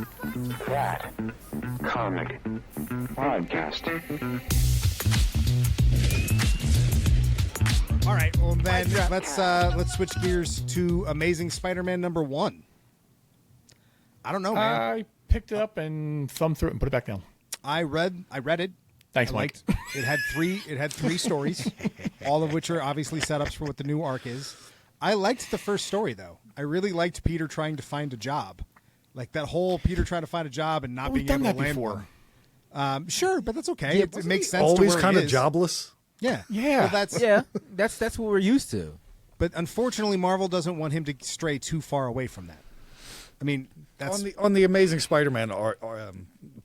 That comic podcast. All right, well then let's switch gears to Amazing Spider-Man #1. I don't know, man. I picked it up and thumbed through it and put it back down. I read it. Thanks, I Mike. liked, it had three stories, all of which are obviously setups for what the new arc is. I liked the first story though. I really liked Peter trying to find a job, like that whole Peter trying to find a job and not being able to land one. Sure, but that's okay. Yeah, it makes sense. Always to where kind he of is. jobless. Yeah, Yeah. Well, That's what we're used to. But unfortunately, Marvel doesn't want him to stray too far away from that. I mean, that's On the Amazing Spider-Man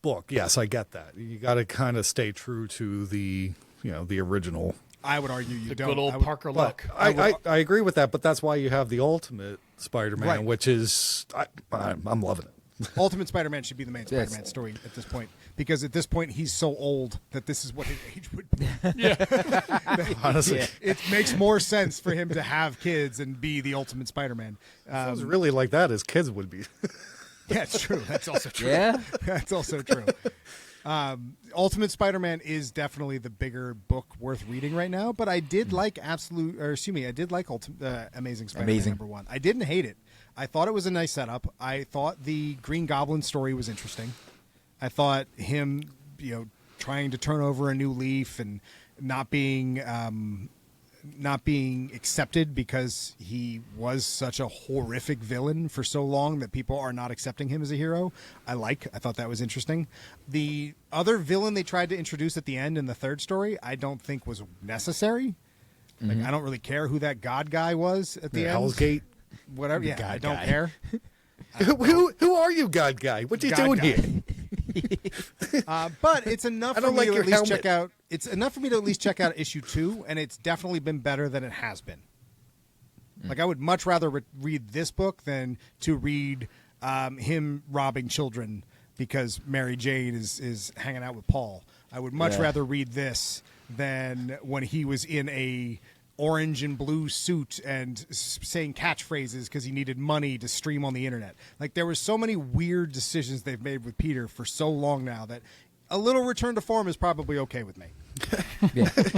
book. Yes, I get that. You got to kind of stay true to the original. I would argue you The don't. good old I would- Parker But look. I agree with that. But that's why you have the Ultimate Spider-Man, Right. which is I'm loving it. Ultimate Spider-Man should be the main Yes. Spider-Man story at this point, because at this point he's so old that this is what his age would be. Honestly, It makes more sense for him to have kids and be the Ultimate Spider-Man. if it was really like that, his kids would be. Yeah, it's true. That's also true. Yeah? That's also true. Ultimate Spider-Man is definitely the bigger book worth reading right now, but I did like I did like Amazing Spider-Man Amazing. #1. I didn't hate it. I thought it was a nice setup. I thought the Green Goblin story was interesting. I thought him, trying to turn over a new leaf and not being accepted because he was such a horrific villain for so long that people are not accepting him as a hero. I thought that was interesting. The other villain they tried to introduce at the end in the third story, I don't think was necessary. Like, I don't really care who that God guy was at the end. Hell's Gate. Whatever. Yeah, God I don't guy. care. Who are you, God guy? What you God doing guy. here? But it's enough I for don't me like to your at least helmet. check out. It's enough for me to at least check out issue 2, and it's definitely been better than it has been. Like, I would much rather read this book than to read him robbing children because Mary Jane is hanging out with Paul. I would much rather read this than when he was in a orange and blue suit and saying catchphrases because he needed money to stream on the internet. Like, there were so many weird decisions they've made with Peter for so long now that a little return to form is probably okay with me.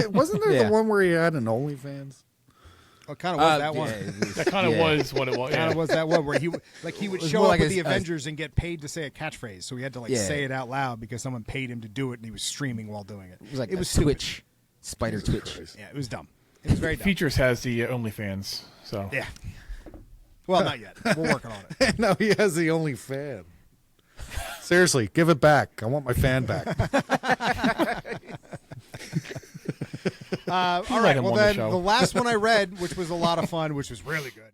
Wasn't there the one where he had an OnlyFans? It kind of was that one. That kind of was what it was. Kind of was that one where he would was show more up like with a- the Avengers and get paid to say a catchphrase, so he had to Yeah. say it out loud because someone paid him to do it, and he was streaming while doing it. It was like it was a stupid. Twitch, Spider Twitch. Yeah, it was dumb. It was very dumb. Features has the OnlyFans. So Yeah. Well, not yet. We're working on it. No, he has the only fan. Seriously, give it back. I want my fan back. All let right. him Well, on the then show. the last one I read, which was a lot of fun, which was really good.